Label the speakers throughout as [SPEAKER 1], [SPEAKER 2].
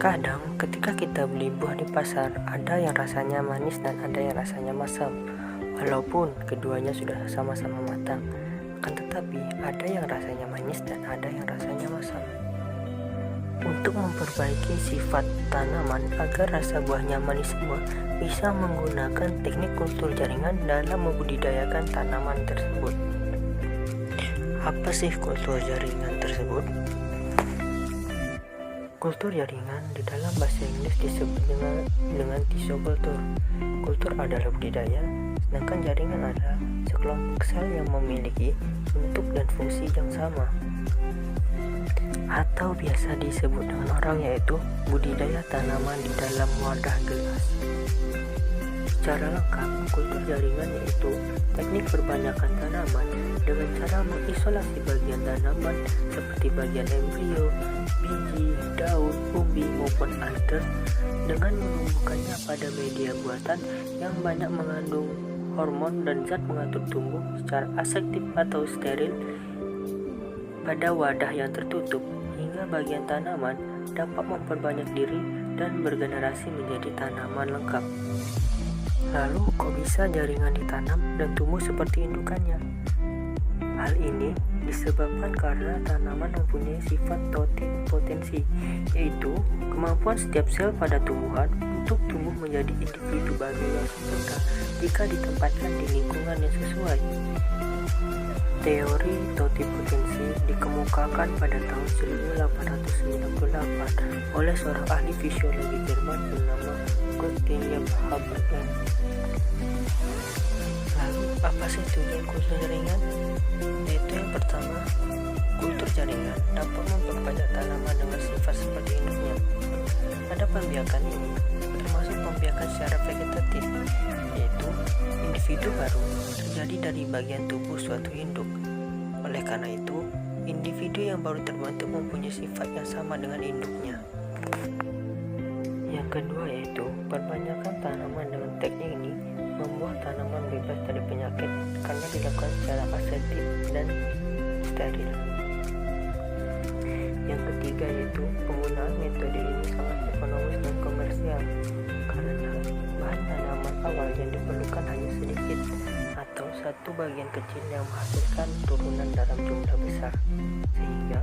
[SPEAKER 1] Kadang ketika kita beli buah di pasar, ada yang rasanya manis dan ada yang rasanya masam. Walaupun keduanya sudah sama-sama matang, akan tetapi ada yang rasanya manis dan ada yang rasanya masam. Untuk memperbaiki sifat tanaman agar rasa buahnya manis semua, bisa menggunakan teknik kultur jaringan dalam membudidayakan tanaman tersebut. Apa sih kultur jaringan tersebut? Kultur jaringan di dalam bahasa Inggris disebut dengan tissue culture. Kultur adalah budidaya, sedangkan jaringan adalah sekelompok sel yang memiliki bentuk dan fungsi yang sama, atau biasa disebut dengan orang yaitu budidaya tanaman di dalam wadah gelas. Secara lengkap, kultur jaringan yaitu teknik perbanyakan tanaman dengan cara mengisolasi bagian tanaman seperti bagian embrio, biji, daun, umbi maupun akar dengan menumbuhkannya pada media buatan yang banyak mengandung hormon dan zat pengatur tumbuh secara aseptik atau steril pada wadah yang tertutup, hingga bagian tanaman dapat memperbanyak diri dan bergenerasi menjadi tanaman lengkap. Lalu kok bisa jaringan ditanam dan tumbuh seperti indukannya? Hal ini disebabkan karena tanaman mempunyai sifat totipotensi, yaitu kemampuan setiap sel pada tumbuhan untuk tumbuh menjadi individu baru yang sempurna jika ditempatkan di lingkungan yang sesuai. Teori totipotensi dikemukakan pada tahun 1898 oleh seorang ahli fisiologi Jerman bernama Gottlieb Habermas. Lalu apa sih tujuan kultur jaringan? Yaitu yang pertama, kultur jaringan dapat memperbanyak tanaman dengan sifat seperti induknya. Ada pembiakan ini, termasuk pembiakan secara vegetatif, yaitu individu baru terjadi dari bagian tubuh suatu induk. Oleh karena itu, individu yang baru terbentuk mempunyai sifat yang sama dengan induknya. Yang kedua yaitu perbanyakan tanaman dengan teknik ini membuat tanaman bebas dari penyakit karena dilakukan secara aseptik dan steril. Yang ketiga yaitu penggunaan metode ini sangat ekonomis dan komersial karena bahan tanaman awal yang diperlukan hanya sedikit atau satu bagian kecil yang menghasilkan turunan dalam jumlah besar, sehingga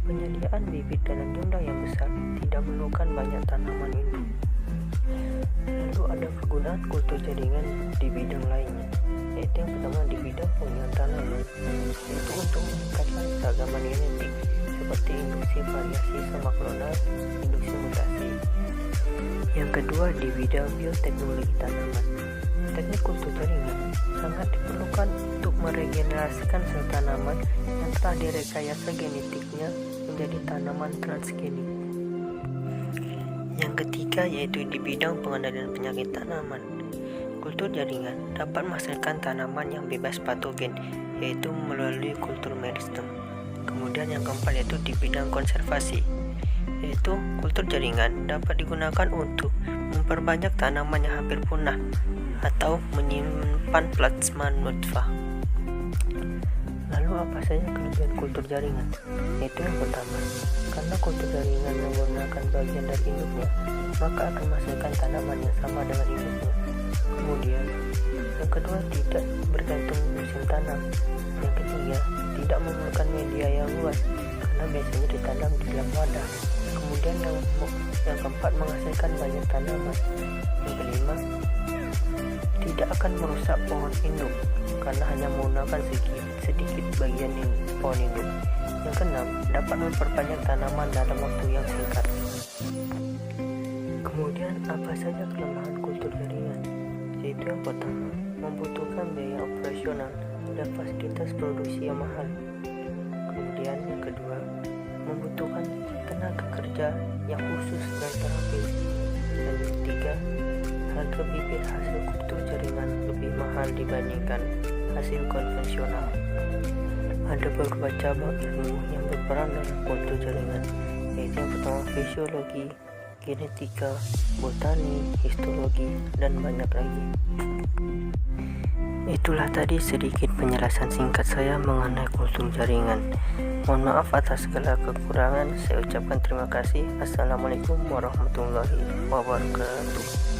[SPEAKER 1] penyediaan bibit dalam jumlah yang besar tidak memerlukan banyak tanaman induk. Lalu ada kegunaan kultur jaringan di bidang lainnya, yaitu yang pertama di bidang penggunaan tanaman, yaitu untuk meningkatkan keragaman genetik seperti induksi variasi sama klonal, induksi mutasi. Yang kedua di bidang bioteknologi tanaman. Teknik kultur jaringan sangat diperlukan untuk meregenerasikan sel tanaman yang telah direkayasa genetiknya menjadi tanaman transgenik. Yang ketiga yaitu di bidang pengendalian penyakit tanaman. Kultur jaringan dapat menghasilkan tanaman yang bebas patogen, yaitu melalui kultur meristem. Kemudian yang keempat yaitu di bidang konservasi, yaitu kultur jaringan dapat digunakan untuk memperbanyak tanaman yang hampir punah atau menyimpan plasma nutfah. Lalu apa saja kelebihan kultur jaringan? Yaitu yang pertama, karena kultur jaringan menggunakan bagian dari induknya, maka akan menghasilkan tanaman yang sama dengan induknya. Kemudian, yang kedua tidak bergantung musim tanam. Yang ketiga, tidak memerlukan media yang luas karena biasanya ditanam di dalam wadah. Kemudian yang keempat menghasilkan banyak tanaman. Yang kelima, tidak akan merusak pohon induk karena hanya menggunakan sedikit bagian pohon induk. Yang keenam, dapat memperbanyak tanaman dalam waktu yang singkat. Kemudian apa saja kelemahan kultur jaringan? Yaitu yang pertama, membutuhkan biaya operasional dan fasilitas produksi yang mahal. Kemudian yang kedua, membutuhkan tenaga kerja yang khusus dan terampil. Dan yang ketiga, harga bibit hasil kultur jaringan lebih mahal dibandingkan hasil konvensional. Ada beberapa cabang ilmu yang berperan dalam kultur jaringan, yaitu yang pertama fisiologi, genetika, botani, histologi, dan banyak lagi. Itulah tadi sedikit penjelasan singkat saya mengenai kultur jaringan. Mohon maaf atas segala kekurangan. Saya ucapkan terima kasih. Assalamualaikum warahmatullahi wabarakatuh.